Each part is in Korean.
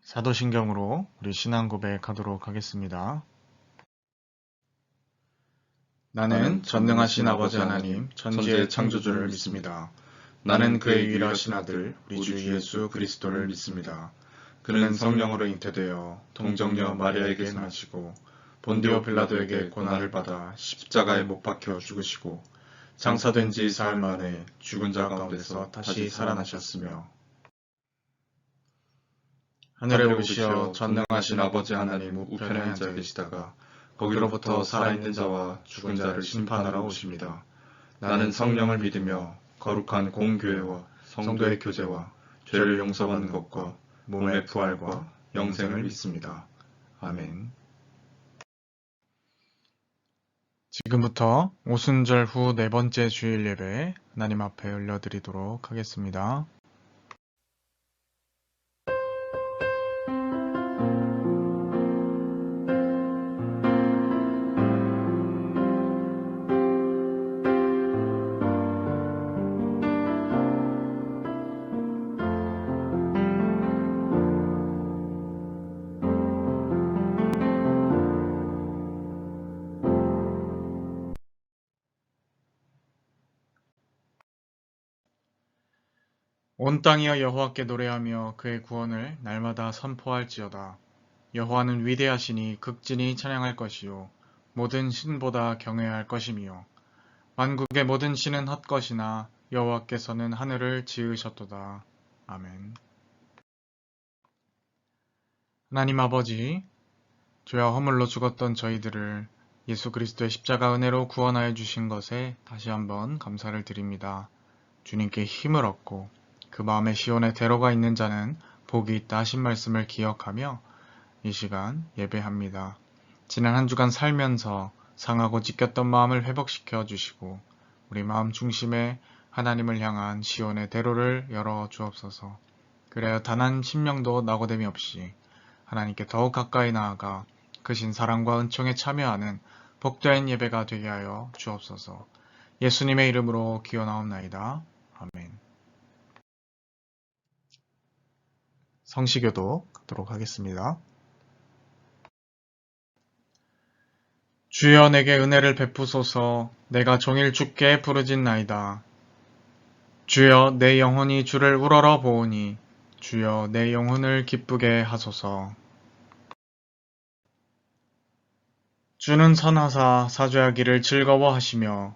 사도신경으로 우리 신앙 고백하도록 하겠습니다. 나는 전능하신 아버지 하나님, 천지의 창조주를 믿습니다. 나는 그의 유일하신 아들, 우리 주 예수 그리스도를 믿습니다. 그는 성령으로 잉태되어 동정녀 마리아에게 나시고 본디오 빌라도에게 고난을 받아 십자가에 못 박혀 죽으시고 장사된 지 사흘 만에 죽은 자 가운데서 다시 살아나셨으며 하늘에 오르시어 전능하신 아버지 하나님 우편에 앉아 계시다가 거기로부터 살아있는 자와 죽은 자를 심판하러 오십니다. 나는 성령을 믿으며 거룩한 공교회와 성도의 교제와 죄를 용서받는 것과 몸의 부활과 영생을 믿습니다. 아멘. 지금부터 오순절 후 네 번째 주일 예배 하나님 앞에 올려드리도록 하겠습니다. 온 땅이여 여호와께 노래하며 그의 구원을 날마다 선포할지어다. 여호와는 위대하시니 극진히 찬양할 것이요 모든 신보다 경외할 것이며 만국의 모든 신은 헛것이나 여호와께서는 하늘을 지으셨도다. 아멘. 하나님 아버지, 죄와 허물로 죽었던 저희들을 예수 그리스도의 십자가 은혜로 구원하여 주신 것에 다시 한번 감사를 드립니다. 주님께 힘을 얻고 그 마음의 시온에 대로가 있는 자는 복이 있다 하신 말씀을 기억하며 이 시간 예배합니다. 지난 한 주간 살면서 상하고 찢겼던 마음을 회복시켜 주시고 우리 마음 중심에 하나님을 향한 시온의 대로를 열어 주옵소서. 그래야 단 한 심령도 낙오됨이 없이 하나님께 더욱 가까이 나아가 크신 사랑과 은총에 참여하는 복된 예배가 되게 하여 주옵소서. 예수님의 이름으로 기원하옵나이다. 아멘. 성시교도 하도록 하겠습니다. 주여 내게 은혜를 베푸소서. 내가 종일 주께 부르짖나이다. 주여 내 영혼이 주를 우러러 보오니 주여 내 영혼을 기쁘게 하소서. 주는 선하사 사죄하기를 즐거워하시며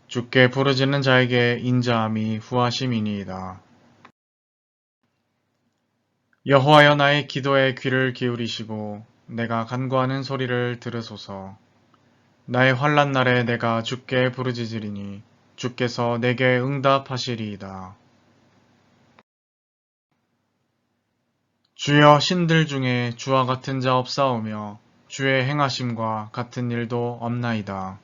주께 부르짖는 자에게 인자함이 후하심이니이다. 여호와여 나의 기도에 귀를 기울이시고 내가 간구하는 소리를 들으소서. 나의 환난 날에 내가 주께 부르짖으리니 주께서 내게 응답하시리이다. 주여 신들 중에 주와 같은 자 없사오며 주의 행하심과 같은 일도 없나이다.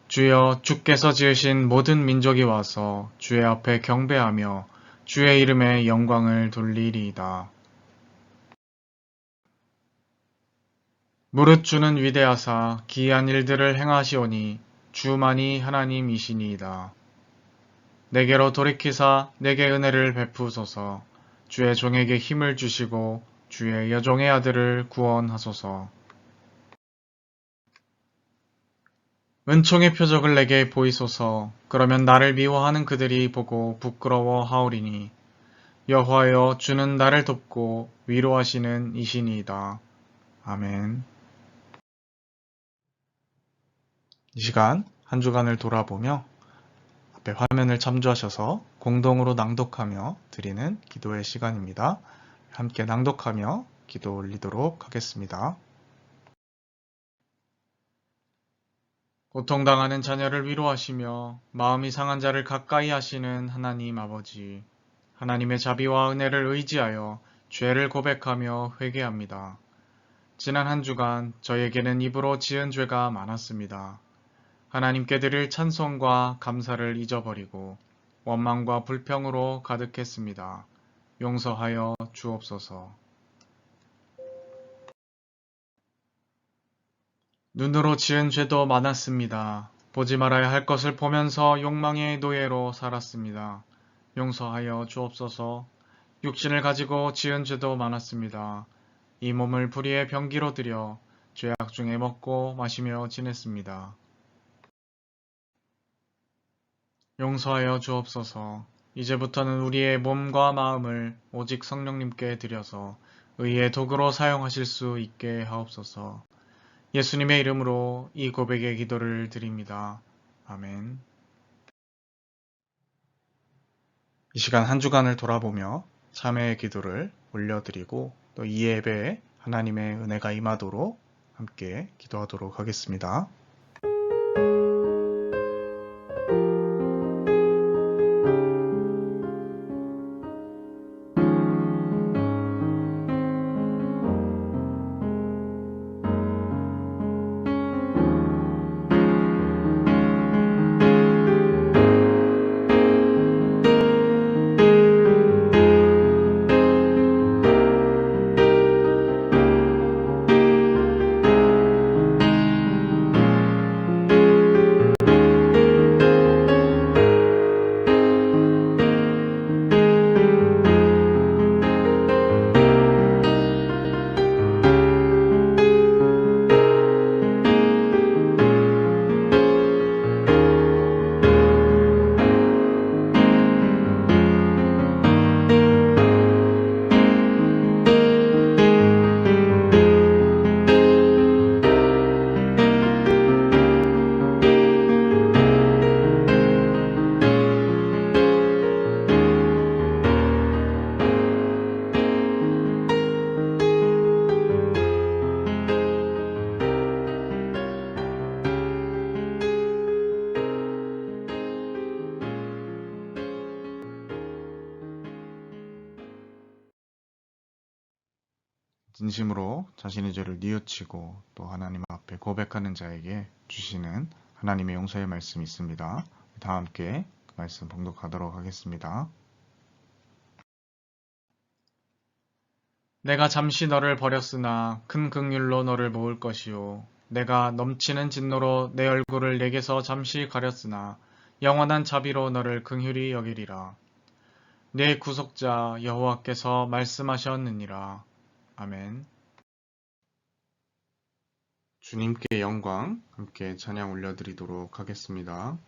주여 주께서 지으신 모든 민족이 와서 주의 앞에 경배하며 주의 이름에 영광을 돌리리이다. 무릇 주는 위대하사 기이한 일들을 행하시오니 주만이 하나님이시니이다. 내게로 돌이키사 내게 은혜를 베푸소서. 주의 종에게 힘을 주시고 주의 여종의 아들을 구원하소서. 은총의 표적을 내게 보이소서. 그러면 나를 미워하는 그들이 보고 부끄러워하오리니 여호와여 주는 나를 돕고 위로하시는 이시니이다. 아멘. 이 시간 한 주간을 돌아보며 앞에 화면을 참조하셔서 공동으로 낭독하며 드리는 기도의 시간입니다. 함께 낭독하며 기도 올리도록 하겠습니다. 고통당하는 자녀를 위로하시며 마음이 상한 자를 가까이 하시는 하나님 아버지, 하나님의 자비와 은혜를 의지하여 죄를 고백하며 회개합니다. 지난 한 주간 저에게는 입으로 지은 죄가 많았습니다. 하나님께 드릴 찬송과 감사를 잊어버리고 원망과 불평으로 가득했습니다. 용서하여 주옵소서. 눈으로 지은 죄도 많았습니다. 보지 말아야 할 것을 보면서 욕망의 노예로 살았습니다. 용서하여 주옵소서. 육신을 가지고 지은 죄도 많았습니다. 이 몸을 불의의 병기로 들여 죄악 중에 먹고 마시며 지냈습니다. 용서하여 주옵소서. 이제부터는 우리의 몸과 마음을 오직 성령님께 드려서 의의 도구로 사용하실 수 있게 하옵소서. 예수님의 이름으로 이 고백의 기도를 드립니다. 아멘. 이 시간 한 주간을 돌아보며 참회의 기도를 올려드리고 또 이 예배에 하나님의 은혜가 임하도록 함께 기도하도록 하겠습니다. 진심으로 자신의 죄를 뉘우치고 또 하나님 앞에 고백하는 자에게 주시는 하나님의 용서의 말씀이 있습니다. 다 함께 그 말씀 봉독하도록 하겠습니다. 내가 잠시 너를 버렸으나 큰 긍휼로 너를 모을 것이요 내가 넘치는 진노로 내 얼굴을 내게서 잠시 가렸으나 영원한 자비로 너를 긍휼히 여기리라. 내 구속자 여호와께서 말씀하셨느니라. 아멘. 주님께 영광 함께 찬양 올려드리도록 하겠습니다.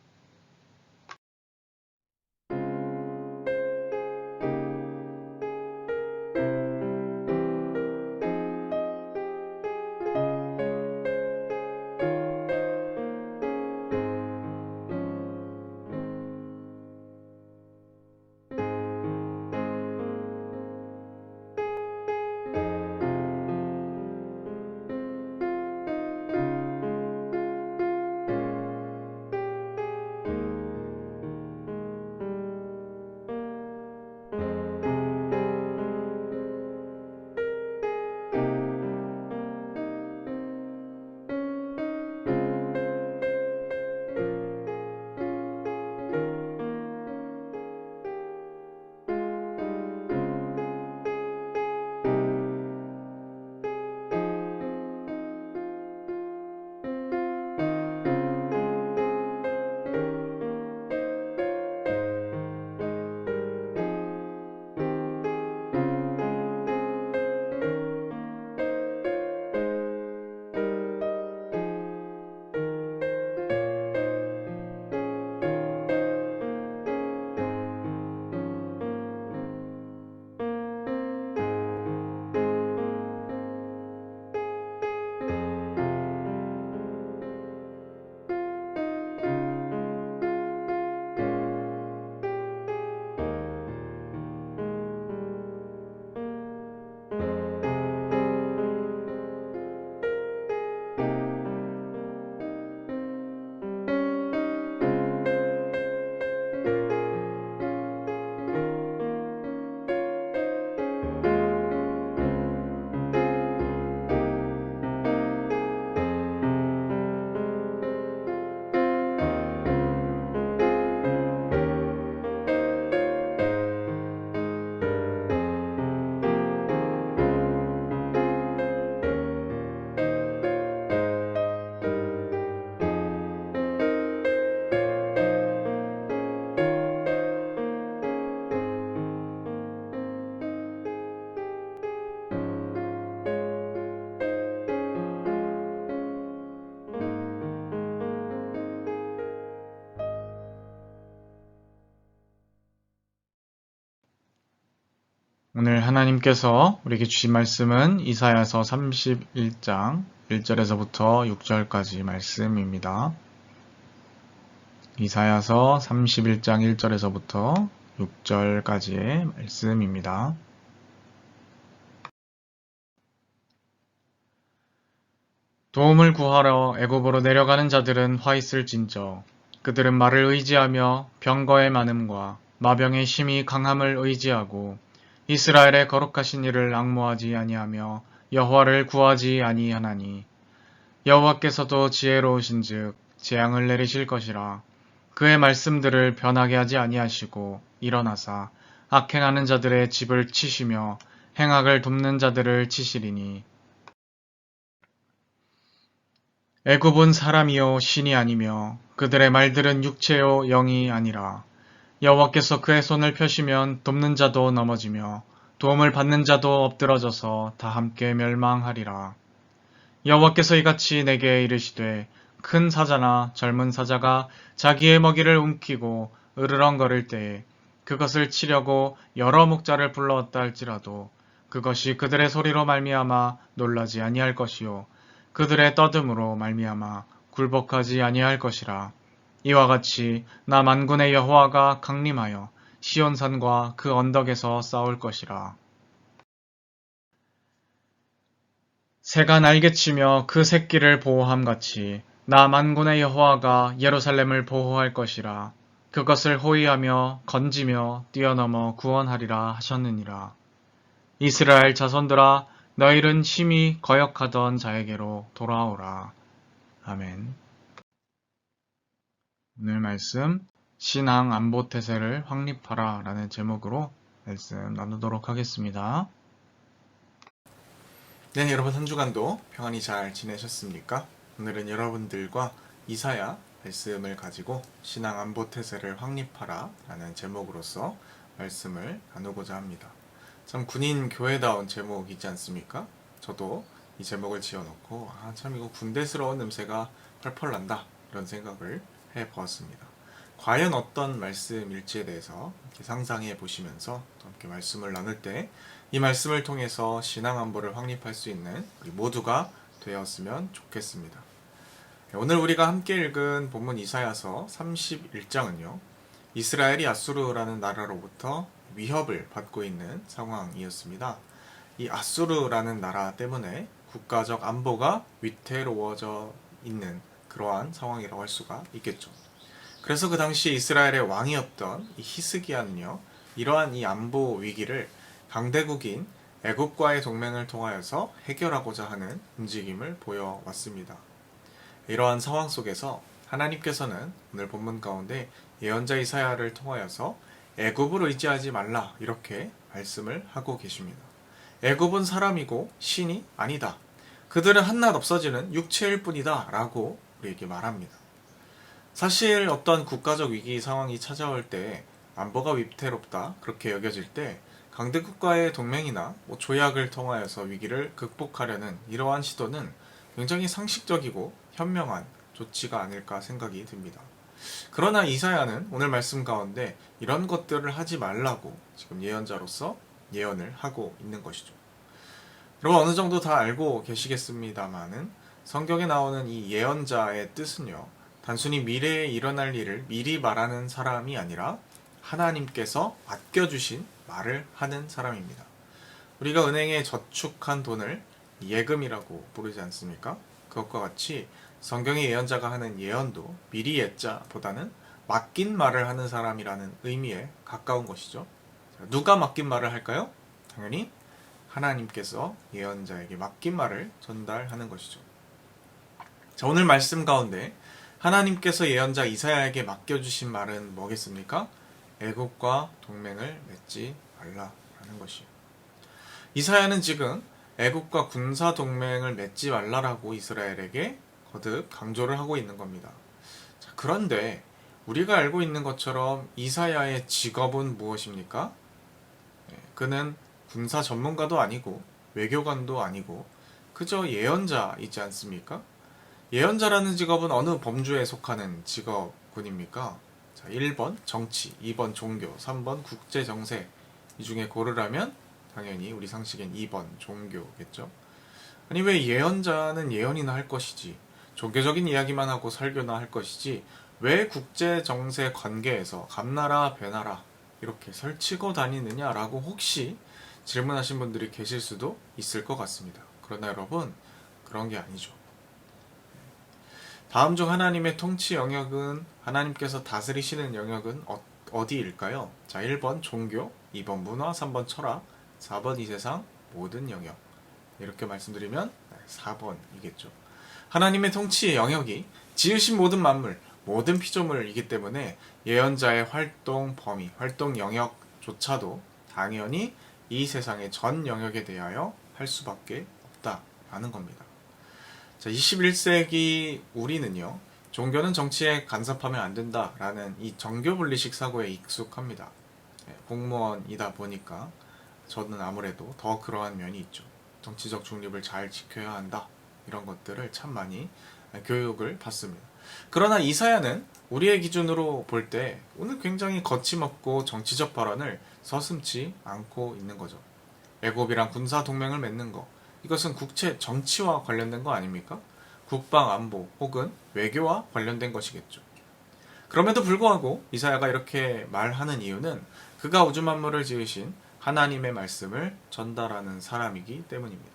오늘 하나님께서 우리에게 주신 말씀은 이사야서 31장 1절에서부터 6절까지 말씀입니다. 이사야서 31장 1절에서부터 6절까지의 말씀입니다. 도움을 구하러 애굽으로 내려가는 자들은 화 있을진저. 그들은 말을 의지하며 병거의 많음과 마병의 심히 강함을 의지하고 이스라엘의 거룩하신 이를 앙모하지 아니하며 여호와를 구하지 아니하나니 여호와께서도 지혜로우신즉 재앙을 내리실 것이라. 그의 말씀들을 변하게 하지 아니하시고 일어나사 악행하는 자들의 집을 치시며 행악을 돕는 자들을 치시리니 애굽은 사람이요 신이 아니며 그들의 말들은 육체요 영이 아니라. 여호와께서 그의 손을 펴시면 돕는 자도 넘어지며 도움을 받는 자도 엎드러져서 다 함께 멸망하리라. 여호와께서 이같이 내게 이르시되 큰 사자나 젊은 사자가 자기의 먹이를 움키고 으르렁거릴 때에 그것을 치려고 여러 목자를 불러왔다 할지라도 그것이 그들의 소리로 말미암아 놀라지 아니할 것이요 그들의 떠듬으로 말미암아 굴복하지 아니할 것이라. 이와 같이 나 만군의 여호와가 강림하여 시온산과 그 언덕에서 싸울 것이라. 새가 날개치며 그 새끼를 보호함같이 나 만군의 여호와가 예루살렘을 보호할 것이라. 그것을 호위하며 건지며 뛰어넘어 구원하리라 하셨느니라. 이스라엘 자손들아 너희는 심히 거역하던 자에게로 돌아오라. 아멘. 오늘 말씀 신앙 안보 태세를 확립하라 라는 제목으로 말씀 나누도록 하겠습니다. 네, 여러분 한 주간도 평안히 잘 지내셨습니까? 오늘은 여러분들과 이사야 말씀을 가지고 신앙 안보 태세를 확립하라 라는 제목으로서 말씀을 나누고자 합니다. 참 군인 교회다운 제목이지 않습니까? 저도 이 제목을 지어놓고 참 이거 군대스러운 냄새가 펄펄 난다 이런 생각을 해보았습니다. 과연 어떤 말씀일지에 대해서 이렇게 상상해 보시면서 함께 말씀을 나눌 때 이 말씀을 통해서 신앙 안보를 확립할 수 있는 우리 모두가 되었으면 좋겠습니다. 오늘 우리가 함께 읽은 본문 이사야서 31장은요. 이스라엘이 아수르라는 나라로부터 위협을 받고 있는 상황이었습니다. 이 아수르라는 나라 때문에 국가적 안보가 위태로워져 있는 그러한 상황이라고 할 수가 있겠죠. 그래서 그 당시 이스라엘의 왕이었던 이 히스기야는요, 이러한 이 안보 위기를 강대국인 애굽과의 동맹을 통하여서 해결하고자 하는 움직임을 보여왔습니다. 이러한 상황 속에서 하나님께서는 오늘 본문 가운데 예언자 이사야를 통하여서 애굽을 의지하지 말라 이렇게 말씀을 하고 계십니다. 애굽은 사람이고 신이 아니다. 그들은 한낱 없어지는 육체일 뿐이다 라고 우리에게 말합니다. 사실 어떤 국가적 위기 상황이 찾아올 때 안보가 위태롭다 그렇게 여겨질 때 강대국과의 동맹이나 조약을 통하여서 위기를 극복하려는 이러한 시도는 굉장히 상식적이고 현명한 조치가 아닐까 생각이 듭니다. 그러나 이사야는 오늘 말씀 가운데 이런 것들을 하지 말라고 지금 예언자로서 예언을 하고 있는 것이죠. 여러분 어느 정도 다 알고 계시겠습니다만은 성경에 나오는 이 예언자의 뜻은요. 단순히 미래에 일어날 일을 미리 말하는 사람이 아니라 하나님께서 맡겨주신 말을 하는 사람입니다. 우리가 은행에 저축한 돈을 예금이라고 부르지 않습니까? 그것과 같이 성경의 예언자가 하는 예언도 미리 예자보다는 맡긴 말을 하는 사람이라는 의미에 가까운 것이죠. 누가 맡긴 말을 할까요? 당연히 하나님께서 예언자에게 맡긴 말을 전달하는 것이죠. 자, 오늘 말씀 가운데 하나님께서 예언자 이사야에게 맡겨주신 말은 뭐겠습니까? 애굽과 동맹을 맺지 말라라는 것이에요. 이사야는 지금 애굽과 군사 동맹을 맺지 말라라고 이스라엘에게 거듭 강조를 하고 있는 겁니다. 자, 그런데 우리가 알고 있는 것처럼 이사야의 직업은 무엇입니까? 그는 군사 전문가도 아니고 외교관도 아니고 그저 예언자이지 않습니까? 예언자라는 직업은 어느 범주에 속하는 직업군입니까? 자, 1번 정치, 2번 종교, 3번 국제정세 이 중에 고르라면 당연히 우리 상식엔 2번 종교겠죠. 아니 왜 예언자는 예언이나 할 것이지 종교적인 이야기만 하고 설교나 할 것이지 왜 국제 정세 관계에서 감나라 배나라 이렇게 설치고 다니느냐라고 혹시 질문하신 분들이 계실 수도 있을 것 같습니다. 그러나 여러분 그런 게 아니죠. 다음 중 하나님의 통치 영역은 하나님께서 다스리시는 영역은 어디일까요? 자, 1번 종교, 2번 문화, 3번 철학, 4번 이 세상 모든 영역. 이렇게 말씀드리면 4번이겠죠. 하나님의 통치 영역이 지으신 모든 만물, 모든 피조물이기 때문에 예언자의 활동 범위, 활동 영역조차도 당연히 이 세상의 전 영역에 대하여 할 수밖에 없다라는 겁니다. 자, 21세기 우리는요, 종교는 정치에 간섭하면 안 된다라는 이 정교분리식 사고에 익숙합니다. 공무원이다 보니까 저는 아무래도 더 그러한 면이 있죠. 정치적 중립을 잘 지켜야 한다. 이런 것들을 참 많이 교육을 받습니다. 그러나 이사야는 우리의 기준으로 볼 때 오늘 굉장히 거침없고 정치적 발언을 서슴지 않고 있는 거죠. 애굽이랑 군사 동맹을 맺는 거. 이것은 국제 정치와 관련된 거 아닙니까? 국방 안보 혹은 외교와 관련된 것이겠죠. 그럼에도 불구하고 이사야가 이렇게 말하는 이유는 그가 우주 만물을 지으신 하나님의 말씀을 전달하는 사람이기 때문입니다.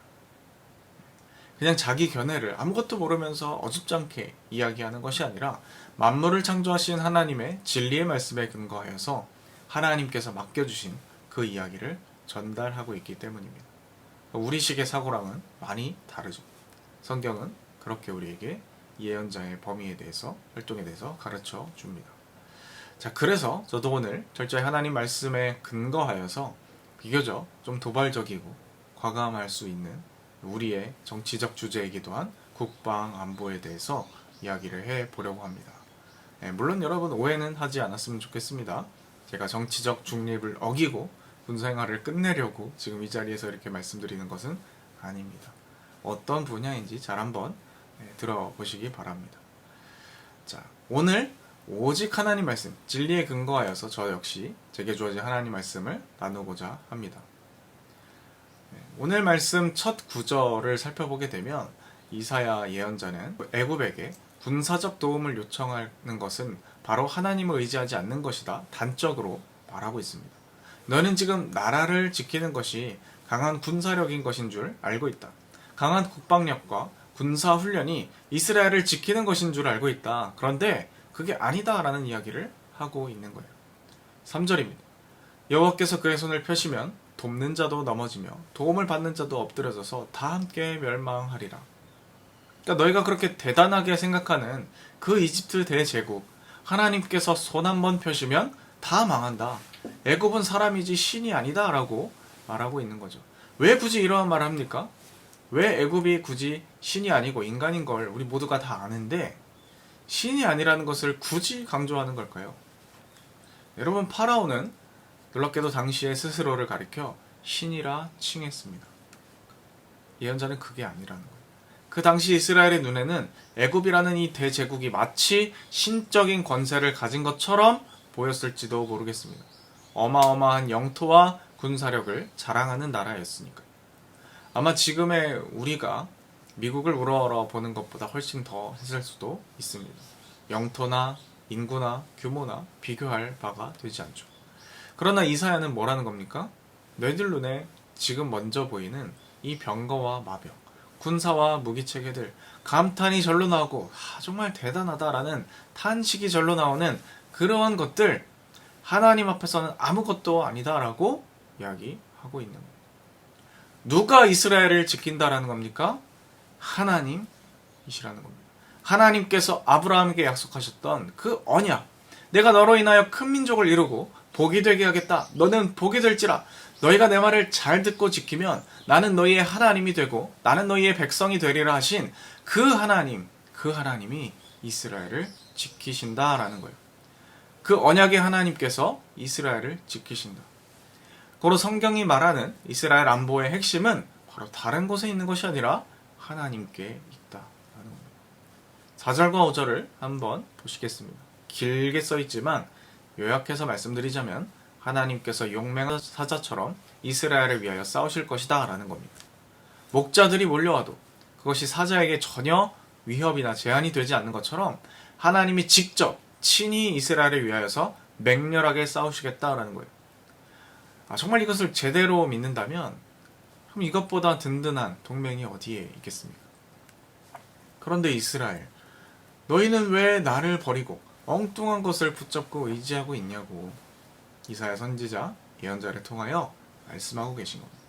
그냥 자기 견해를 아무것도 모르면서 어줍잖게 이야기하는 것이 아니라 만물을 창조하신 하나님의 진리의 말씀에 근거하여서 하나님께서 맡겨주신 그 이야기를 전달하고 있기 때문입니다. 우리식의 사고랑은 많이 다르죠. 성경은 그렇게 우리에게 예언자의 범위에 대해서, 활동에 대해서 가르쳐 줍니다. 자, 그래서 저도 오늘 철저히 하나님 말씀에 근거하여서 비교적 좀 도발적이고 과감할 수 있는 우리의 정치적 주제이기도 한 국방 안보에 대해서 이야기를 해보려고 합니다. 물론 여러분 오해는 하지 않았으면 좋겠습니다. 제가 정치적 중립을 어기고 군사생활을 끝내려고 지금 이 자리에서 이렇게 말씀드리는 것은 아닙니다. 어떤 분야인지 잘 한번 들어보시기 바랍니다. 자, 오늘 오직 하나님 말씀, 진리에 근거하여서 저 역시 제게 주어진 하나님 말씀을 나누고자 합니다. 오늘 말씀 첫 구절을 살펴보게 되면 이사야 예언자는 애굽에게 군사적 도움을 요청하는 것은 바로 하나님을 의지하지 않는 것이다. 단적으로 말하고 있습니다. 너는 지금 나라를 지키는 것이 강한 군사력인 것인 줄 알고 있다. 강한 국방력과 군사훈련이 이스라엘을 지키는 것인 줄 알고 있다. 그런데 그게 아니다라는 이야기를 하고 있는 거예요. 3절입니다. 여호와께서 그의 손을 펴시면 돕는 자도 넘어지며 도움을 받는 자도 엎드려져서 다 함께 멸망하리라. 그러니까 너희가 그렇게 대단하게 생각하는 그 이집트 대제국 하나님께서 손 한번 펴시면 다 망한다. 애굽은 사람이지 신이 아니다 라고 말하고 있는 거죠. 왜 굳이 이러한 말을 합니까? 왜 애굽이 굳이 신이 아니고 인간인 걸 우리 모두가 다 아는데 신이 아니라는 것을 굳이 강조하는 걸까요? 여러분, 파라오는 놀랍게도 당시에 스스로를 가리켜 신이라 칭했습니다. 예언자는 그게 아니라는 거예요. 그 당시 이스라엘의 눈에는 애굽이라는 이 대제국이 마치 신적인 권세를 가진 것처럼 보였을지도 모르겠습니다. 어마어마한 영토와 군사력을 자랑하는 나라였으니까요. 아마 지금의 우리가 미국을 우러러 보는 것보다 훨씬 더 했을 수도 있습니다. 영토나 인구나 규모나 비교할 바가 되지 않죠. 그러나 이사야는 뭐라는 겁니까? 너희들 눈에 지금 먼저 보이는 이 병거와 마병, 군사와 무기체계들, 감탄이 절로 나오고 정말 대단하다라는 탄식이 절로 나오는 그러한 것들, 하나님 앞에서는 아무것도 아니다라고 이야기하고 있는 겁니다. 누가 이스라엘을 지킨다라는 겁니까? 하나님이시라는 겁니다. 하나님께서 아브라함에게 약속하셨던 그 언약, 내가 너로 인하여 큰 민족을 이루고 복이 되게 하겠다. 너는 복이 될지라. 너희가 내 말을 잘 듣고 지키면 나는 너희의 하나님이 되고 나는 너희의 백성이 되리라 하신 그 하나님이 이스라엘을 지키신다라는 거예요. 그 언약의 하나님께서 이스라엘을 지키신다. 고로 성경이 말하는 이스라엘 안보의 핵심은 바로 다른 곳에 있는 것이 아니라 하나님께 있다라는 겁니다. 4절과 5절을 한번 보시겠습니다. 길게 써 있지만 요약해서 말씀드리자면 하나님께서 용맹한 사자처럼 이스라엘을 위하여 싸우실 것이다 라는 겁니다. 목자들이 몰려와도 그것이 사자에게 전혀 위협이나 제한이 되지 않는 것처럼 하나님이 직접 친히 이스라엘을 위하여서 맹렬하게 싸우시겠다라는 거예요. 정말 이것을 제대로 믿는다면 그럼 이것보다 든든한 동맹이 어디에 있겠습니까? 그런데 이스라엘, 너희는 왜 나를 버리고 엉뚱한 것을 붙잡고 의지하고 있냐고 이사야 선지자 예언자를 통하여 말씀하고 계신 겁니다.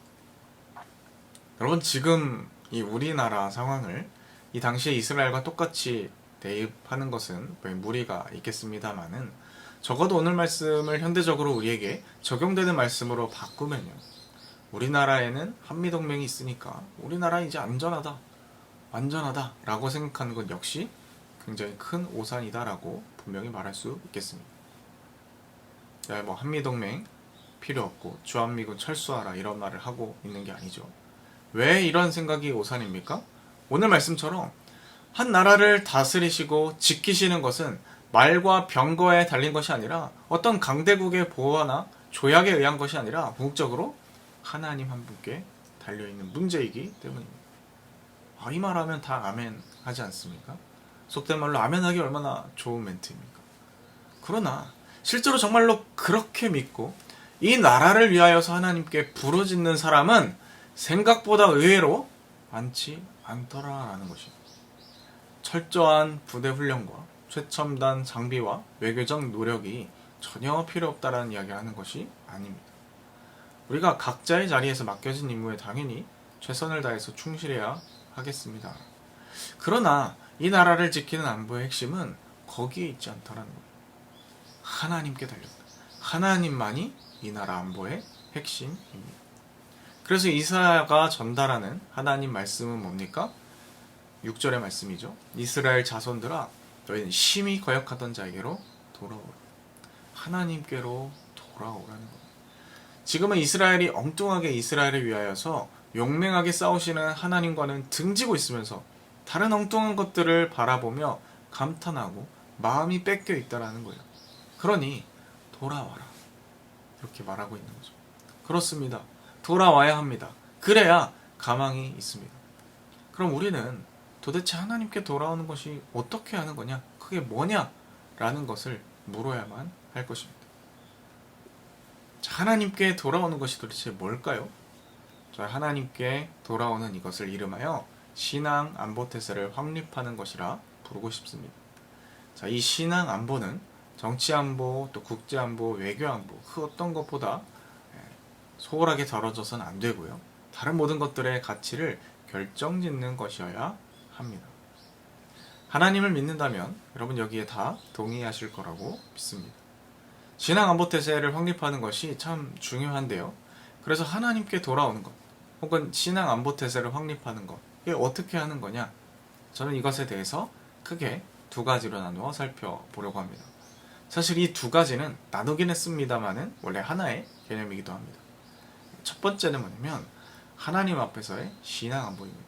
여러분, 지금 이 우리나라 상황을 이 당시에 이스라엘과 똑같이 대입하는 것은 무리가 있겠습니다만은 적어도 오늘 말씀을 현대적으로 우리에게 적용되는 말씀으로 바꾸면요, 우리나라에는 한미동맹이 있으니까 우리나라 이제 안전하다, 완전하다 라고 생각하는 것 역시 굉장히 큰 오산이다 라고 분명히 말할 수 있겠습니다. 한미동맹 필요 없고 주한미군 철수하라 이런 말을 하고 있는 게 아니죠. 왜 이런 생각이 오산입니까? 오늘 말씀처럼 한 나라를 다스리시고 지키시는 것은 말과 병거에 달린 것이 아니라 어떤 강대국의 보호나 조약에 의한 것이 아니라 궁극적으로 하나님 한 분께 달려있는 문제이기 때문입니다. 이 말하면 다 아멘 하지 않습니까? 속된 말로 아멘하기 얼마나 좋은 멘트입니까? 그러나 실제로 정말로 그렇게 믿고 이 나라를 위하여서 하나님께 부르짖는 사람은 생각보다 의외로 많지 않더라라는 것입니다. 철저한 부대 훈련과 최첨단 장비와 외교적 노력이 전혀 필요 없다라는 이야기를 하는 것이 아닙니다. 우리가 각자의 자리에서 맡겨진 임무에 당연히 최선을 다해서 충실해야 하겠습니다. 그러나 이 나라를 지키는 안보의 핵심은 거기에 있지 않다라는 거예요. 하나님께 달렸다. 하나님만이 이 나라 안보의 핵심입니다. 그래서 이사야가 전달하는 하나님 말씀은 뭡니까? 6절의 말씀이죠. 이스라엘 자손들아, 너희는 심히 거역하던 자에게로 돌아오라. 하나님께로 돌아오라는 겁니다. 지금은 이스라엘이 엉뚱하게 이스라엘을 위하여서 용맹하게 싸우시는 하나님과는 등지고 있으면서 다른 엉뚱한 것들을 바라보며 감탄하고 마음이 뺏겨 있다라는 거예요. 그러니 돌아와라, 이렇게 말하고 있는 거죠. 그렇습니다. 돌아와야 합니다. 그래야 가망이 있습니다. 그럼 우리는 도대체 하나님께 돌아오는 것이 어떻게 하는 거냐? 그게 뭐냐? 라는 것을 물어야만 할 것입니다. 하나님께 돌아오는 것이 도대체 뭘까요? 하나님께 돌아오는 이것을 이름하여 신앙 안보 태세를 확립하는 것이라 부르고 싶습니다. 이 신앙 안보는 정치 안보, 또 국제 안보, 외교 안보 그 어떤 것보다 소홀하게 다뤄져서는 안 되고요. 다른 모든 것들의 가치를 결정짓는 것이어야 합니다. 하나님을 믿는다면 여러분 여기에 다 동의하실 거라고 믿습니다. 신앙 안보 태세를 확립하는 것이 참 중요한데요. 그래서 하나님께 돌아오는 것, 혹은 신앙 안보 태세를 확립하는 것, 이게 어떻게 하는 거냐? 저는 이것에 대해서 크게 두 가지로 나누어 살펴보려고 합니다. 사실 이 두 가지는 나누긴 했습니다만은 원래 하나의 개념이기도 합니다. 첫 번째는 뭐냐면 하나님 앞에서의 신앙 안보입니다.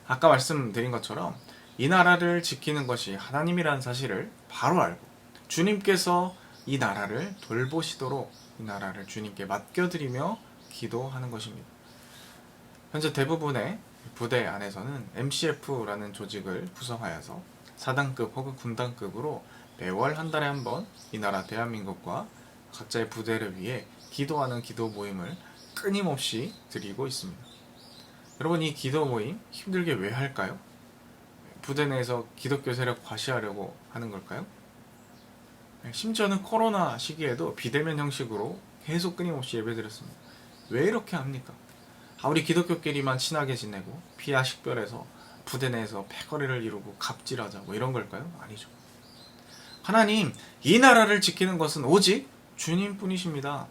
아까 말씀드린 것처럼 이 나라를 지키는 것이 하나님이라는 사실을 바로 알고 주님께서 이 나라를 돌보시도록 이 나라를 주님께 맡겨드리며 기도하는 것입니다. 현재 대부분의 부대 안에서는 MCF라는 조직을 구성하여서 사단급 혹은 군단급으로 매월 한 달에 한 번 이 나라 대한민국과 각자의 부대를 위해 기도하는 기도 모임을 끊임없이 드리고 있습니다. 여러분, 이 기도 모임 힘들게 왜 할까요? 부대 내에서 기독교 세력 과시하려고 하는 걸까요? 심지어는 코로나 시기에도 비대면 형식으로 계속 끊임없이 예배드렸습니다. 왜 이렇게 합니까? 우리 기독교끼리만 친하게 지내고 피하 식별해서 부대 내에서 패거리를 이루고 갑질하자 이런 걸까요? 아니죠. 하나님, 이 나라를 지키는 것은 오직 주님뿐이십니다.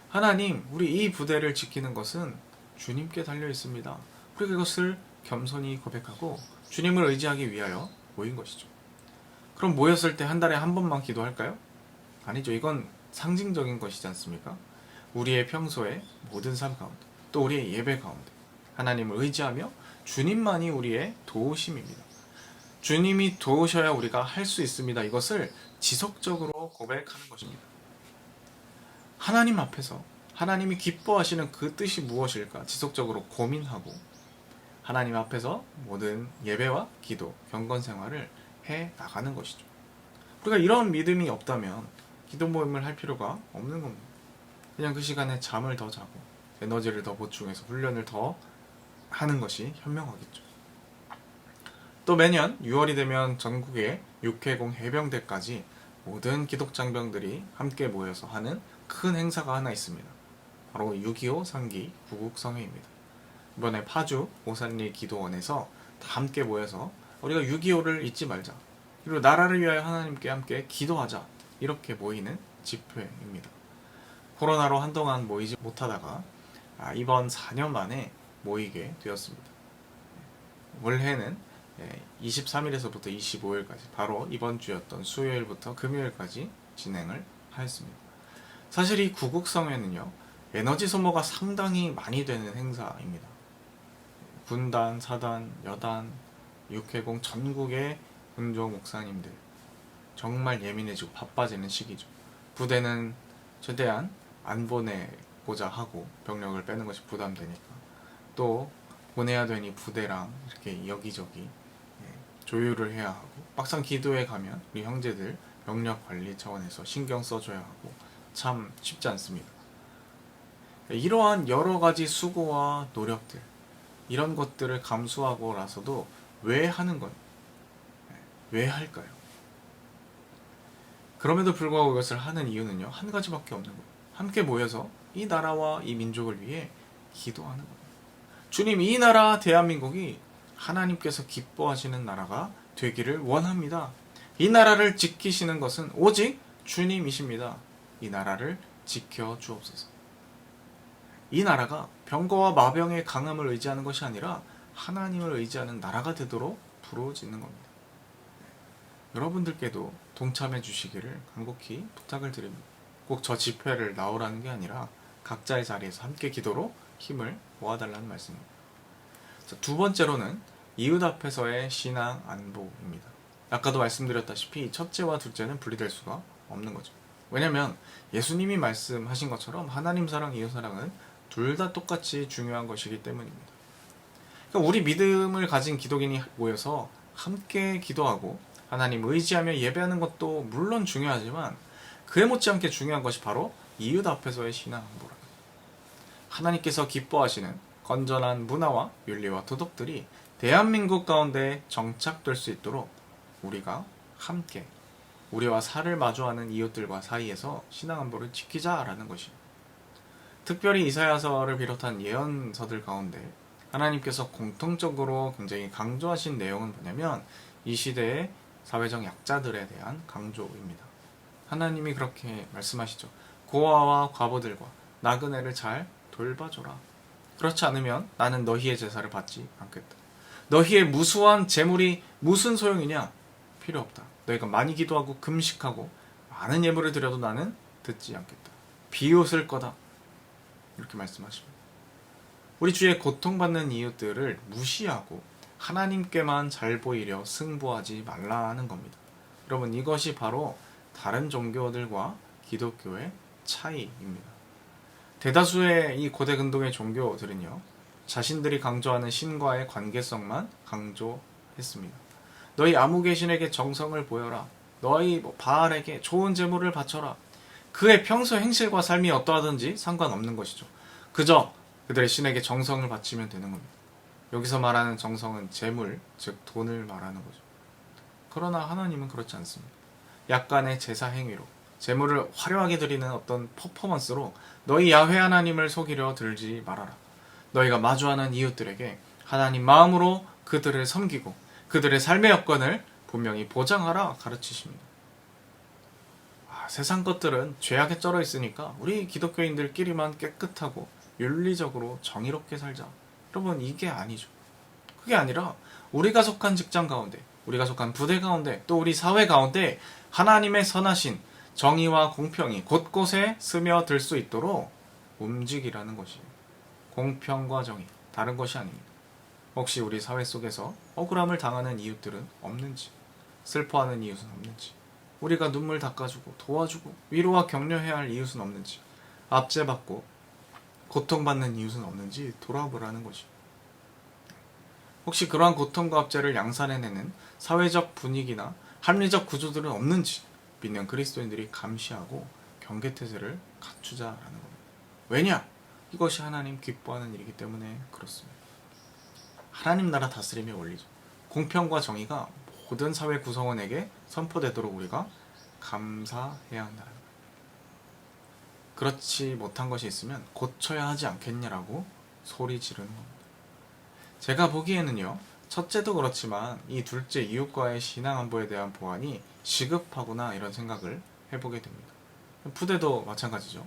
하나님, 우리 이 부대를 지키는 것은 주님께 달려 있습니다. 우리가 이것을 겸손히 고백하고 주님을 의지하기 위하여 모인 것이죠. 그럼 모였을 때 한 달에 한 번만 기도할까요? 아니죠. 이건 상징적인 것이지 않습니까? 우리의 평소의 모든 삶 가운데, 또 우리의 예배 가운데 하나님을 의지하며 주님만이 우리의 도우심입니다. 주님이 도우셔야 우리가 할 수 있습니다. 이것을 지속적으로 고백하는 것입니다. 하나님 앞에서 하나님이 기뻐하시는 그 뜻이 무엇일까 지속적으로 고민하고 하나님 앞에서 모든 예배와 기도, 경건 생활을 해 나가는 것이죠. 우리가 이런 믿음이 없다면 기도 모임을 할 필요가 없는 겁니다. 그냥 그 시간에 잠을 더 자고 에너지를 더 보충해서 훈련을 더 하는 것이 현명하겠죠. 또 매년 6월이 되면 전국의 육해공 해병대까지 모든 기독장병들이 함께 모여서 하는 큰 행사가 하나 있습니다. 바로 6.25 상기 구국성회입니다. 이번에 파주 오산리 기도원에서 다 함께 모여서 우리가 6.25를 잊지 말자. 그리고 나라를 위하여 하나님께 함께 기도하자. 이렇게 모이는 집회입니다. 코로나로 한동안 모이지 못하다가 이번 4년 만에 모이게 되었습니다. 올해는 23일에서부터 25일까지 바로 이번 주였던 수요일부터 금요일까지 진행을 하였습니다. 사실 이 구국성회는요, 에너지 소모가 상당히 많이 되는 행사입니다. 군단, 사단, 여단, 육해공 전국의 군조 목사님들 정말 예민해지고 바빠지는 시기죠. 부대는 최대한 안 보내고자 하고 병력을 빼는 것이 부담되니까 또 보내야 되니 부대랑 이렇게 여기저기 조율을 해야 하고 막상 기도에 가면 우리 형제들 병력 관리 차원에서 신경 써줘야 하고 참 쉽지 않습니다. 이러한 여러 가지 수고와 노력들 이런 것들을 감수하고 나서도 왜 하는 건? 왜 할까요? 그럼에도 불구하고 이것을 하는 이유는요, 한 가지밖에 없는 거예요. 함께 모여서 이 나라와 이 민족을 위해 기도하는 거예요. 주님, 이 나라 대한민국이 하나님께서 기뻐하시는 나라가 되기를 원합니다. 이 나라를 지키시는 것은 오직 주님이십니다. 이 나라를 지켜 주옵소서. 이 나라가 병거와 마병의 강함을 의지하는 것이 아니라 하나님을 의지하는 나라가 되도록 부르짖는 겁니다. 여러분들께도 동참해 주시기를 간곡히 부탁을 드립니다. 꼭 저 집회를 나오라는 게 아니라 각자의 자리에서 함께 기도로 힘을 모아달라는 말씀입니다. 두 번째로는 이웃 앞에서의 신앙 안보입니다. 아까도 말씀드렸다시피 첫째와 둘째는 분리될 수가 없는 거죠. 왜냐하면 예수님이 말씀하신 것처럼 하나님 사랑, 이웃 사랑은 둘 다 똑같이 중요한 것이기 때문입니다. 그러니까 우리 믿음을 가진 기독인이 모여서 함께 기도하고 하나님 의지하며 예배하는 것도 물론 중요하지만 그에 못지않게 중요한 것이 바로 이웃 앞에서의 신앙 안보랍니다. 하나님께서 기뻐하시는 건전한 문화와 윤리와 도덕들이 대한민국 가운데 정착될 수 있도록 우리가 함께 우리와 살을 마주하는 이웃들과 사이에서 신앙 안보를 지키자라는 것입니다. 특별히 이사야서를 비롯한 예언서들 가운데 하나님께서 공통적으로 굉장히 강조하신 내용은 뭐냐면 이 시대의 사회적 약자들에 대한 강조입니다. 하나님이 그렇게 말씀하시죠. 고아와 과부들과 나그네를 잘 돌봐줘라. 그렇지 않으면 나는 너희의 제사를 받지 않겠다. 너희의 무수한 재물이 무슨 소용이냐? 필요 없다. 너희가 많이 기도하고 금식하고 많은 예물을 드려도 나는 듣지 않겠다. 비웃을 거다. 이렇게 말씀하십니다. 우리 주위에 고통받는 이웃들을 무시하고 하나님께만 잘 보이려 승부하지 말라는 겁니다. 여러분, 이것이 바로 다른 종교들과 기독교의 차이입니다. 대다수의 이 고대 근동의 종교들은요, 자신들이 강조하는 신과의 관계성만 강조했습니다. 너희 아무개신에게 정성을 보여라. 너희 바알에게 좋은 제물을 바쳐라. 그의 평소 행실과 삶이 어떠하든지 상관없는 것이죠. 그저 그들의 신에게 정성을 바치면 되는 겁니다. 여기서 말하는 정성은 재물, 즉 돈을 말하는 거죠. 그러나 하나님은 그렇지 않습니다. 약간의 제사 행위로 재물을 화려하게 드리는 어떤 퍼포먼스로 너희 야훼 하나님을 속이려 들지 말아라. 너희가 마주하는 이웃들에게 하나님 마음으로 그들을 섬기고 그들의 삶의 여건을 분명히 보장하라 가르치십니다. 세상 것들은 죄악에 쩔어 있으니까 우리 기독교인들끼리만 깨끗하고 윤리적으로 정의롭게 살자. 여러분, 이게 아니죠. 그게 아니라 우리가 속한 직장 가운데, 우리가 속한 부대 가운데, 또 우리 사회 가운데 하나님의 선하신 정의와 공평이 곳곳에 스며들 수 있도록 움직이라는 것이에요. 공평과 정의, 다른 것이 아닙니다. 혹시 우리 사회 속에서 억울함을 당하는 이웃들은 없는지, 슬퍼하는 이웃은 없는지, 우리가 눈물 닦아주고 도와주고 위로와 격려해야 할 이웃은 없는지, 압제받고 고통받는 이웃은 없는지 돌아보라는 것이죠. 혹시 그러한 고통과 압제를 양산해내는 사회적 분위기나 합리적 구조들은 없는지 믿는 그리스도인들이 감시하고 경계태세를 갖추자라는 겁니다. 왜냐? 이것이 하나님 기뻐하는 일이기 때문에 그렇습니다. 하나님 나라 다스림의 원리죠. 공평과 정의가 모든 사회 구성원에게 선포되도록 우리가 감사해야 한다는 거예요. 그렇지 못한 것이 있으면 고쳐야 하지 않겠냐라고 소리 지르는 겁니다. 제가 보기에는요, 첫째도 그렇지만 이 둘째 이웃과의 신앙 안보에 대한 보완이 시급하구나 이런 생각을 해보게 됩니다. 부대도 마찬가지죠.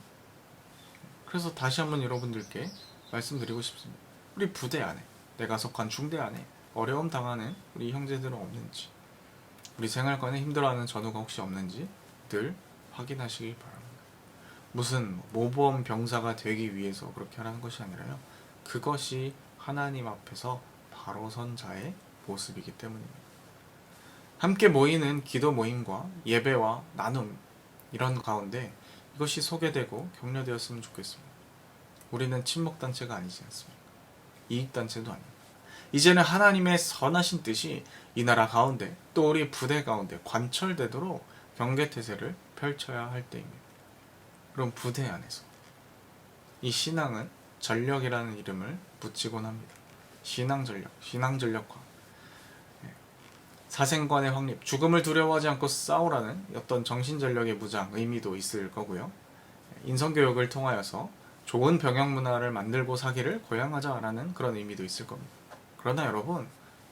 그래서 다시 한번 여러분들께 말씀드리고 싶습니다. 우리 부대 안에, 내가 속한 중대 안에 어려움 당하는 우리 형제들은 없는지, 우리 생활관에 힘들어하는 전우가 혹시 없는지 늘 확인하시기 바랍니다. 무슨 모범 병사가 되기 위해서 그렇게 하라는 것이 아니라요, 그것이 하나님 앞에서 바로 선 자의 모습이기 때문입니다. 함께 모이는 기도 모임과 예배와 나눔, 이런 가운데 이것이 소개되고 격려되었으면 좋겠습니다. 우리는 친목단체가 아니지 않습니까? 이익단체도 아닙니다. 이제는 하나님의 선하신 뜻이 이 나라 가운데 또 우리 부대 가운데 관철되도록 경계태세를 펼쳐야 할 때입니다. 그럼 부대 안에서 이 신앙은 전력이라는 이름을 붙이곤 합니다. 신앙전력, 신앙전력화. 사생관의 확립, 죽음을 두려워하지 않고 싸우라는 어떤 정신전력의 무장 의미도 있을 거고요. 인성교육을 통하여서 좋은 병역 문화를 만들고 사기를 고양하자라는 그런 의미도 있을 겁니다. 그러나 여러분,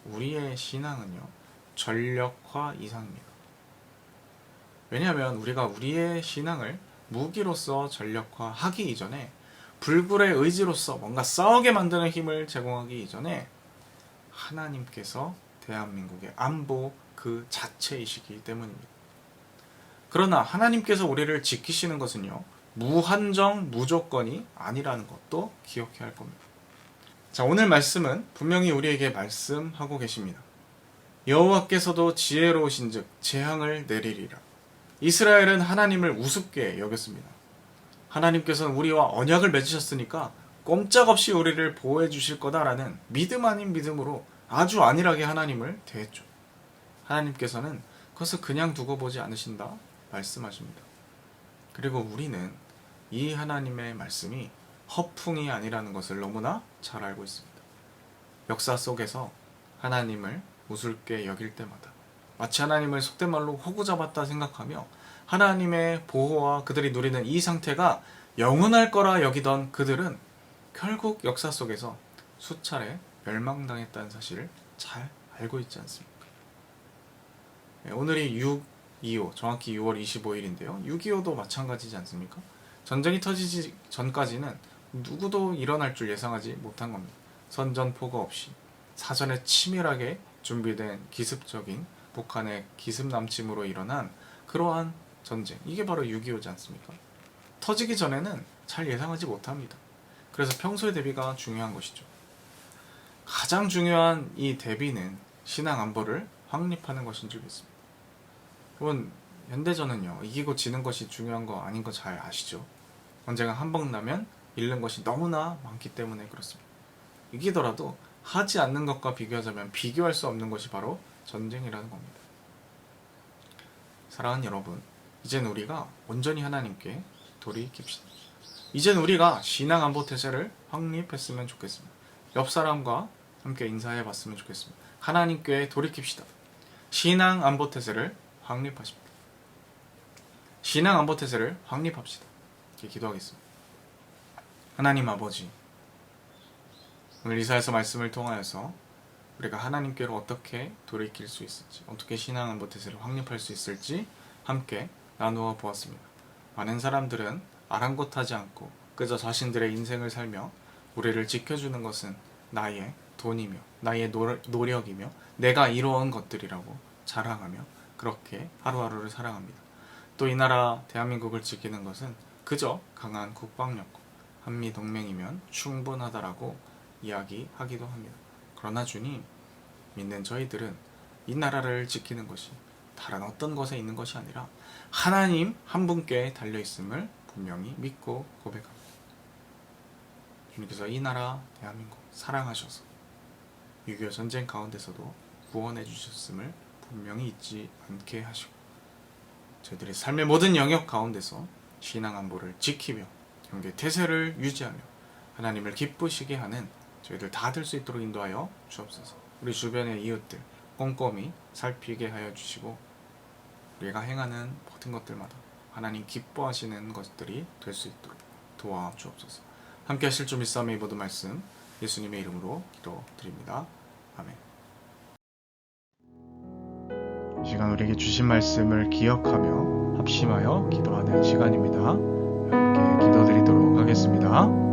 우리의 신앙은요, 전력화 이상입니다. 왜냐하면 우리가 우리의 신앙을 무기로서 전력화하기 이전에 불굴의 의지로서 뭔가 싸우게 만드는 힘을 제공하기 이전에 하나님께서 대한민국의 안보 그 자체이시기 때문입니다. 그러나 하나님께서 우리를 지키시는 것은요, 무한정 무조건이 아니라는 것도 기억해야 할 겁니다. 자, 오늘 말씀은 분명히 우리에게 말씀하고 계십니다. 여호와께서도 지혜로우신즉 재앙을 내리리라. 이스라엘은 하나님을 우습게 여겼습니다. 하나님께서는 우리와 언약을 맺으셨으니까 꼼짝없이 우리를 보호해 주실 거다라는 믿음 아닌 믿음으로 아주 안일하게 하나님을 대했죠. 하나님께서는 그것을 그냥 두고 보지 않으신다 말씀하십니다. 그리고 우리는 이 하나님의 말씀이 허풍이 아니라는 것을 너무나 잘 알고 있습니다. 역사 속에서 하나님을 우습게 여길 때마다 마치 하나님을 속된 말로 호구 잡았다 생각하며 하나님의 보호와 그들이 누리는 이 상태가 영원할 거라 여기던 그들은 결국 역사 속에서 수차례 멸망당했다는 사실을 잘 알고 있지 않습니까? 오늘이 6.25, 정확히 6월 25일인데요. 6.25도 마찬가지지 않습니까? 전쟁이 터지기 전까지는 누구도 일어날 줄 예상하지 못한 겁니다. 선전포고 없이 사전에 치밀하게 준비된 기습적인 북한의 기습 남침으로 일어난 그러한 전쟁, 이게 바로 6.25지 않습니까? 터지기 전에는 잘 예상하지 못합니다. 그래서 평소의 대비가 중요한 것이죠. 가장 중요한 이 대비는 신앙 안보를 확립하는 것인 줄 믿습니다. 여러분, 현대전은요, 이기고 지는 것이 중요한 거 아닌 거 잘 아시죠? 언젠가 한 번 나면 잃는 것이 너무나 많기 때문에 그렇습니다. 이기더라도 하지 않는 것과 비교하자면 비교할 수 없는 것이 바로 전쟁이라는 겁니다. 사랑하는 여러분, 이젠 우리가 온전히 하나님께 돌이킵시다. 이젠 우리가 신앙 안보 태세를 확립했으면 좋겠습니다. 옆 사람과 함께 인사해 봤으면 좋겠습니다. 하나님께 돌이킵시다. 신앙 안보 태세를 확립하십니다. 신앙 안보 태세를 확립합시다. 이렇게 기도하겠습니다. 하나님 아버지, 오늘 이사야서 말씀을 통하여서 우리가 하나님께로 어떻게 돌이킬 수 있을지, 어떻게 신앙 안보 태세를 확립할 수 있을지 함께 나누어 보았습니다. 많은 사람들은 아랑곳하지 않고 그저 자신들의 인생을 살며 우리를 지켜주는 것은 나의 돈이며 나의 노력이며 내가 이루어온 것들이라고 자랑하며 그렇게 하루하루를 살아갑니다. 또 이 나라 대한민국을 지키는 것은 그저 강한 국방력과 한미동맹이면 충분하다라고 이야기하기도 합니다. 그러나 주님, 믿는 저희들은 이 나라를 지키는 것이 다른 어떤 것에 있는 것이 아니라 하나님 한 분께 달려있음을 분명히 믿고 고백합니다. 주님께서 이 나라 대한민국 사랑하셔서 6.25 전쟁 가운데서도 구원해 주셨음을 분명히 잊지 않게 하시고 저희들의 삶의 모든 영역 가운데서 신앙 안보를 지키며 경계 태세를 유지하며 하나님을 기쁘시게 하는 저희들 다 될 수 있도록 인도하여 주옵소서. 우리 주변의 이웃들 꼼꼼히 살피게 하여 주시고 우리가 행하는 모든 것들마다 하나님 기뻐하시는 것들이 될 수 있도록 도와 주옵소서. 함께 하실 줄 믿사오며 이 모든 말씀 예수님의 이름으로 기도드립니다. 아멘. 이 시간 우리에게 주신 말씀을 기억하며 합심하여 기도하는 시간입니다. 함께 기도드리도록 하겠습니다.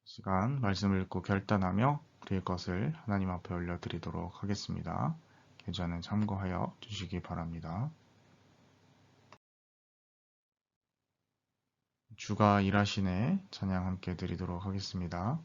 시간 말씀을 읽고 결단하며 드릴 것을 하나님 앞에 올려드리도록 하겠습니다. 계좌는 참고하여 주시기 바랍니다. 주가 일하시네 찬양 함께 드리도록 하겠습니다.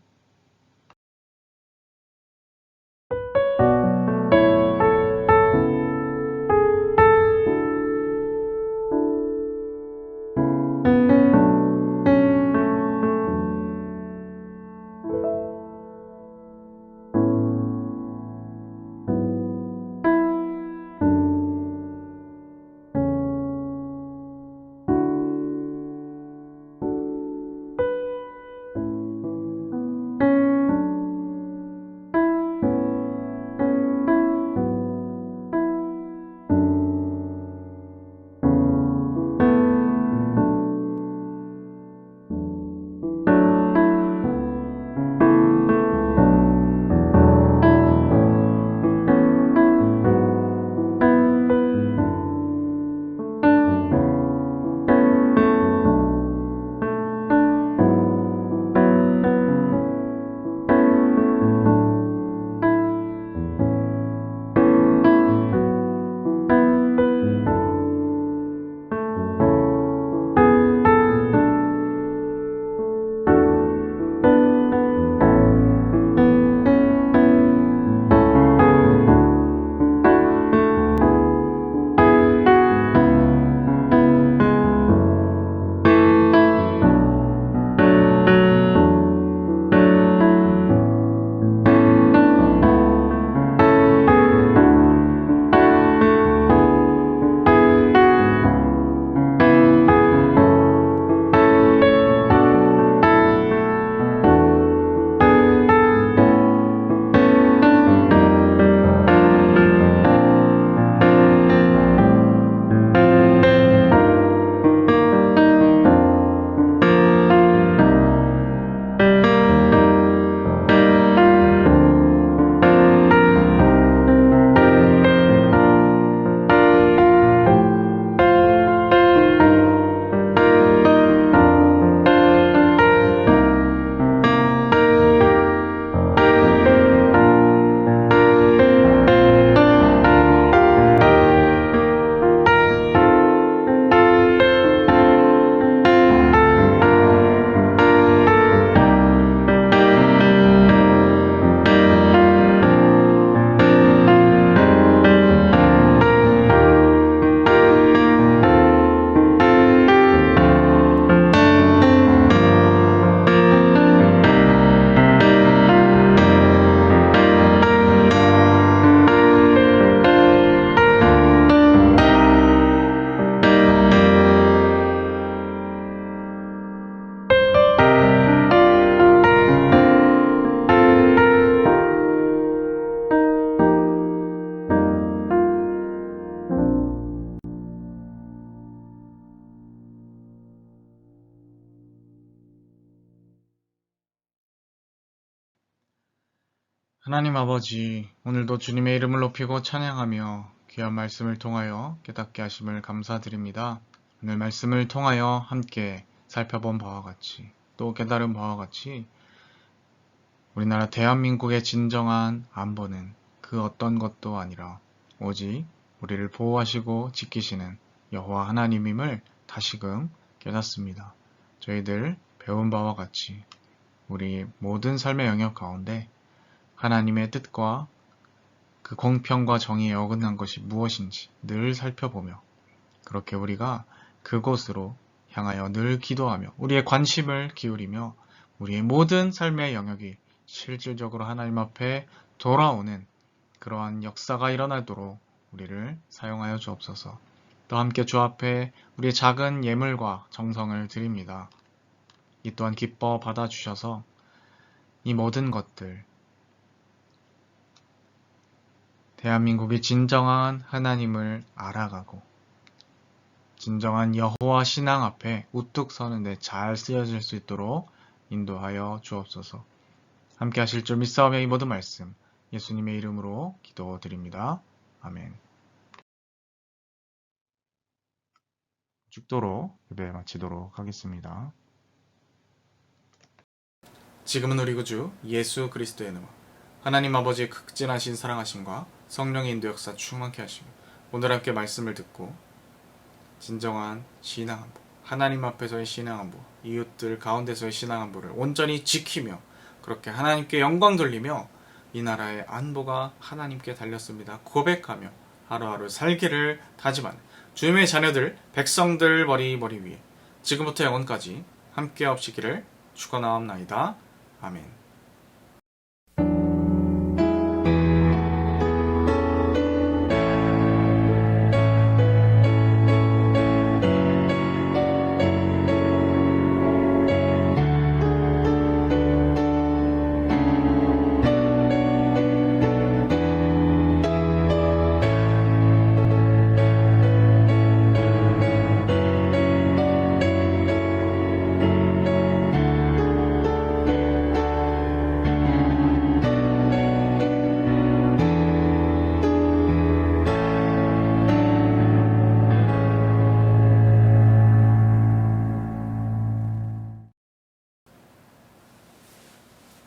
하나님 아버지, 오늘도 주님의 이름을 높이고 찬양하며 귀한 말씀을 통하여 깨닫게 하심을 감사드립니다. 오늘 말씀을 통하여 함께 살펴본 바와 같이 또 깨달은 바와 같이 우리나라 대한민국의 진정한 안보는 그 어떤 것도 아니라 오직 우리를 보호하시고 지키시는 여호와 하나님임을 다시금 깨닫습니다. 저희들 배운 바와 같이 우리 모든 삶의 영역 가운데 하나님의 뜻과 그 공평과 정의에 어긋난 것이 무엇인지 늘 살펴보며 그렇게 우리가 그곳으로 향하여 늘 기도하며 우리의 관심을 기울이며 우리의 모든 삶의 영역이 실질적으로 하나님 앞에 돌아오는 그러한 역사가 일어나도록 우리를 사용하여 주옵소서. 또 함께 주 앞에 우리의 작은 예물과 정성을 드립니다. 이 또한 기뻐 받아주셔서 이 모든 것들 대한민국이 진정한 하나님을 알아가고 진정한 여호와 신앙 앞에 우뚝 서는데 잘 쓰여질 수 있도록 인도하여 주옵소서. 함께 하실 줄 믿사오며 이 모든 말씀 예수님의 이름으로 기도드립니다. 아멘. 죽도록 예배 마치도록 하겠습니다. 지금은 우리 구주 예수 그리스도의 이름으로 하나님 아버지의 극진하신 사랑하심과 성령의 인도 역사 충만케 하시며 오늘 함께 말씀을 듣고 진정한 신앙안보, 하나님 앞에서의 신앙안보, 이웃들 가운데서의 신앙안보를 온전히 지키며 그렇게 하나님께 영광 돌리며 이 나라의 안보가 하나님께 달렸습니다. 고백하며 하루하루 살기를 다짐하는 주님의 자녀들, 백성들 머리 위에 지금부터 영원까지 함께 하옵시기를 축원하옵나이다. 아멘.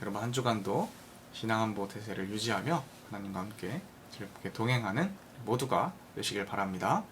여러분 한 주간도 신앙안보 태세를 유지하며 하나님과 함께 즐겁게 동행하는 모두가 되시길 바랍니다.